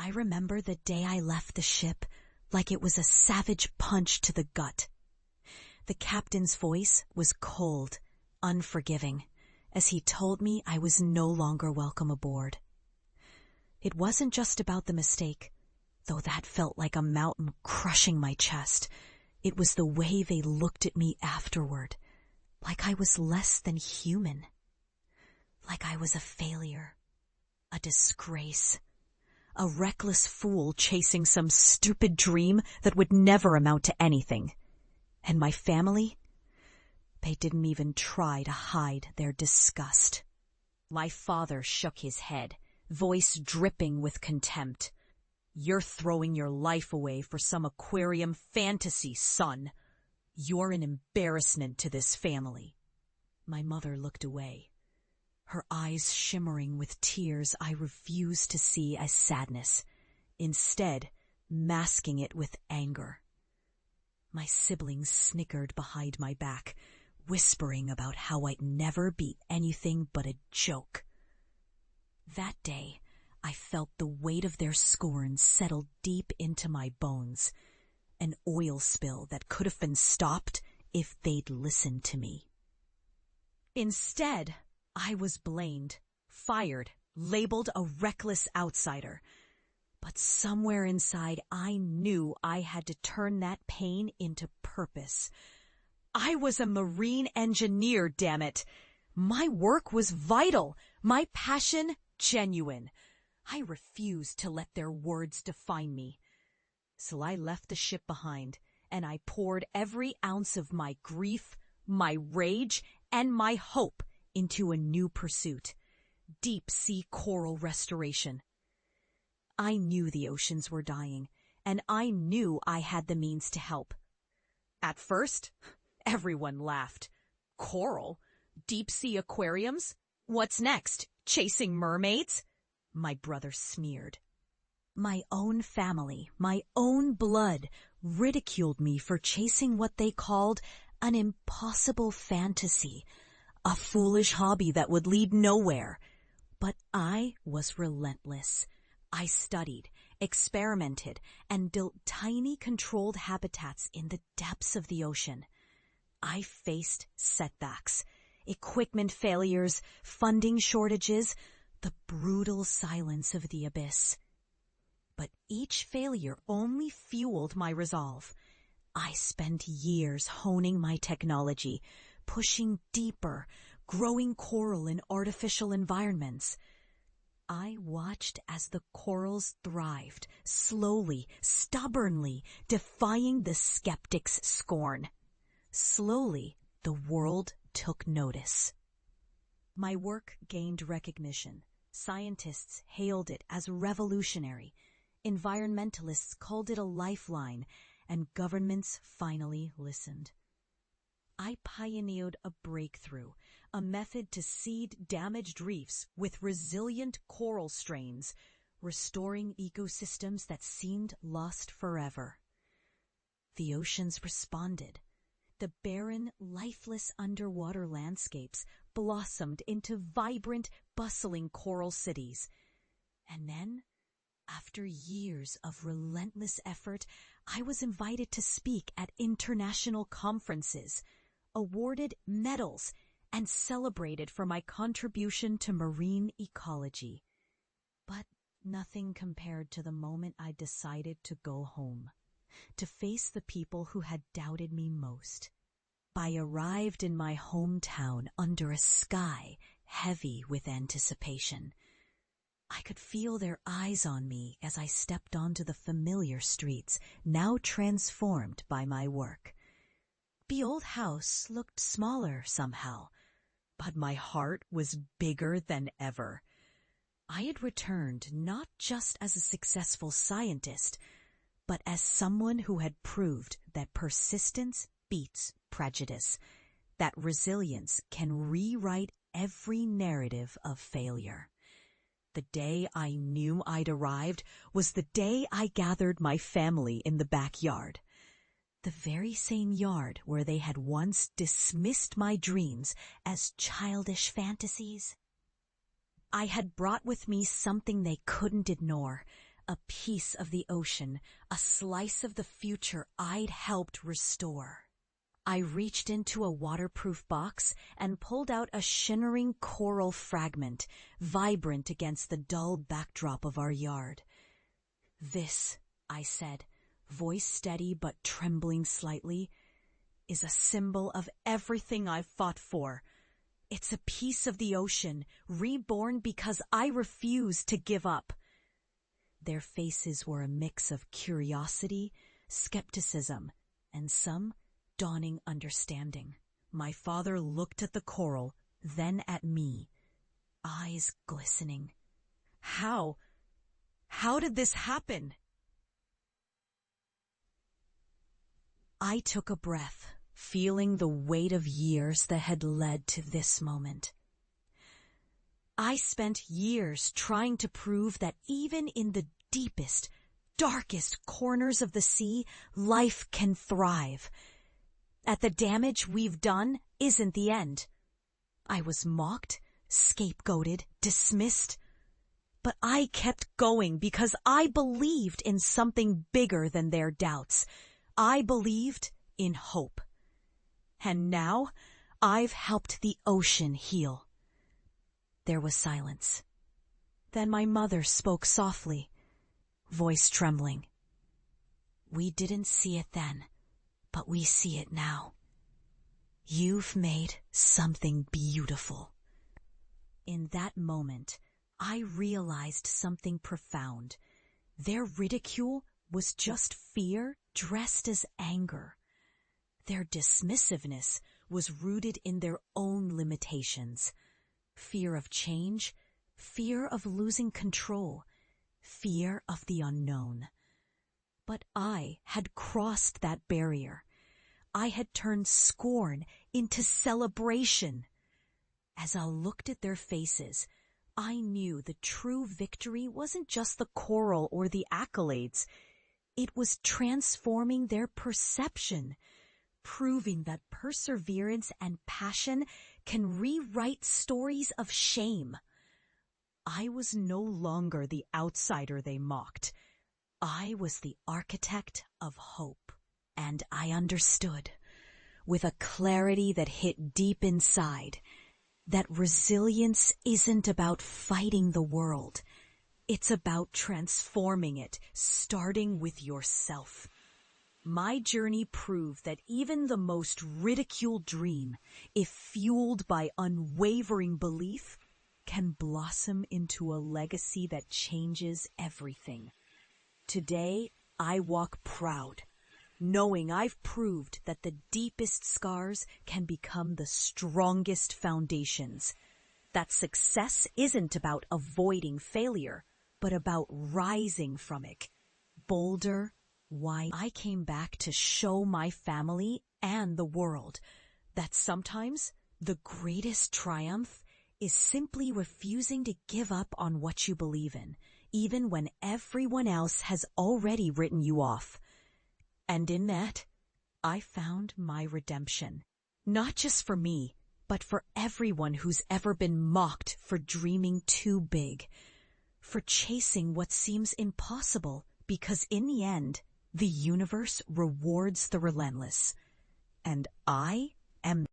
I remember the day I left the ship like it was a savage punch to the gut. The captain's voice was cold, unforgiving, as he told me I was no longer welcome aboard. It wasn't just about the mistake, though that felt like a mountain crushing my chest. It was the way they looked at me afterward, like I was less than human. Like I was a failure, a disgrace, a reckless fool chasing some stupid dream that would never amount to anything. And my family? They didn't even try to hide their disgust. My father shook his head, voice dripping with contempt. "You're throwing your life away for some aquarium fantasy, son. You're an embarrassment to this family." My mother looked away, her eyes shimmering with tears I refused to see as sadness, instead masking it with anger. My siblings snickered behind my back, whispering about how I'd never be anything but a joke. That day, I felt the weight of their scorn settle deep into my bones, an oil spill that could have been stopped if they'd listened to me. Instead, I was blamed, fired, labeled a reckless outsider. But somewhere inside, I knew I had to turn that pain into purpose. I was a marine engineer, damn it. My work was vital, my passion genuine. I refused to let their words define me. So I left the ship behind, and I poured every ounce of my grief, my rage, and my hope into a new pursuit: deep-sea coral restoration. I knew the oceans were dying, and I knew I had the means to help. At first, everyone laughed. Coral? Deep-sea aquariums? What's next? Chasing mermaids? My brother sneered. My own family, my own blood, ridiculed me for chasing what they called an impossible fantasy, a foolish hobby that would lead nowhere. But I was relentless. I studied, experimented, and built tiny controlled habitats in the depths of the ocean. I faced setbacks, equipment failures, funding shortages, the brutal silence of the abyss. But each failure only fueled my resolve. I spent years honing my technology, pushing deeper, growing coral in artificial environments. I watched as the corals thrived, slowly, stubbornly, defying the skeptic's scorn. Slowly, the world took notice. My work gained recognition. Scientists hailed it as revolutionary. Environmentalists called it a lifeline, and governments finally listened. I pioneered a breakthrough, a method to seed damaged reefs with resilient coral strains, restoring ecosystems that seemed lost forever. The oceans responded. The barren, lifeless underwater landscapes blossomed into vibrant, bustling coral cities. And then, after years of relentless effort, I was invited to speak at international conferences, awarded medals, and celebrated for my contribution to marine ecology. But nothing compared to the moment I decided to go home, to face the people who had doubted me most. I arrived in my hometown under a sky heavy with anticipation. I could feel their eyes on me as I stepped onto the familiar streets, now transformed by my work. The old house looked smaller somehow, but my heart was bigger than ever. I had returned not just as a successful scientist, but as someone who had proved that persistence beats prejudice, that resilience can rewrite every narrative of failure. The day I knew I'd arrived was the day I gathered my family in the backyard. The very same yard where they had once dismissed my dreams as childish fantasies. I had brought with me something they couldn't ignore, A piece of the ocean, a slice of the future I'd helped restore. I reached into a waterproof box and pulled out a shimmering coral fragment, vibrant against the dull backdrop of our yard. "This," I said, voice steady but trembling slightly, "is a symbol of everything I've fought for. It's a piece of the ocean, reborn because I refuse to give up." Their faces were a mix of curiosity, skepticism, and some dawning understanding. My father looked at the coral, then at me, eyes glistening. How did this happen?" I took a breath, feeling the weight of years that had led to this moment. I spent years trying to prove that even in the deepest, darkest corners of the sea, life can thrive. That the damage we've done isn't the end. I was mocked, scapegoated, dismissed. But I kept going because I believed in something bigger than their doubts. I believed in hope. And now I've helped the ocean heal. There was silence. Then my mother spoke softly, voice trembling. "We didn't see it then, but we see it now. You've made something beautiful." In that moment, I realized something profound. Their ridicule was just fear dressed as anger. Their dismissiveness was rooted in their own limitations. Fear of change, fear of losing control, fear of the unknown. But I had crossed that barrier. I had turned scorn into celebration. As I looked at their faces, I knew the true victory wasn't just the coral or the accolades. It was transforming their perception, proving that perseverance and passion can rewrite stories of shame. I was no longer the outsider they mocked. I was the architect of hope. And I understood, with a clarity that hit deep inside, that resilience isn't about fighting the world. It's about transforming it, starting with yourself. My journey proved that even the most ridiculed dream, if fueled by unwavering belief, can blossom into a legacy that changes everything. Today, I walk proud, knowing I've proved that the deepest scars can become the strongest foundations. That success isn't about avoiding failure, but about rising from it. Bolder, why I came back to show my family and the world that sometimes the greatest triumph is simply refusing to give up on what you believe in, even when everyone else has already written you off. And in that, I found my redemption. Not just for me, but for everyone who's ever been mocked for dreaming too big, for chasing what seems impossible, because in the end, the universe rewards the relentless. And I am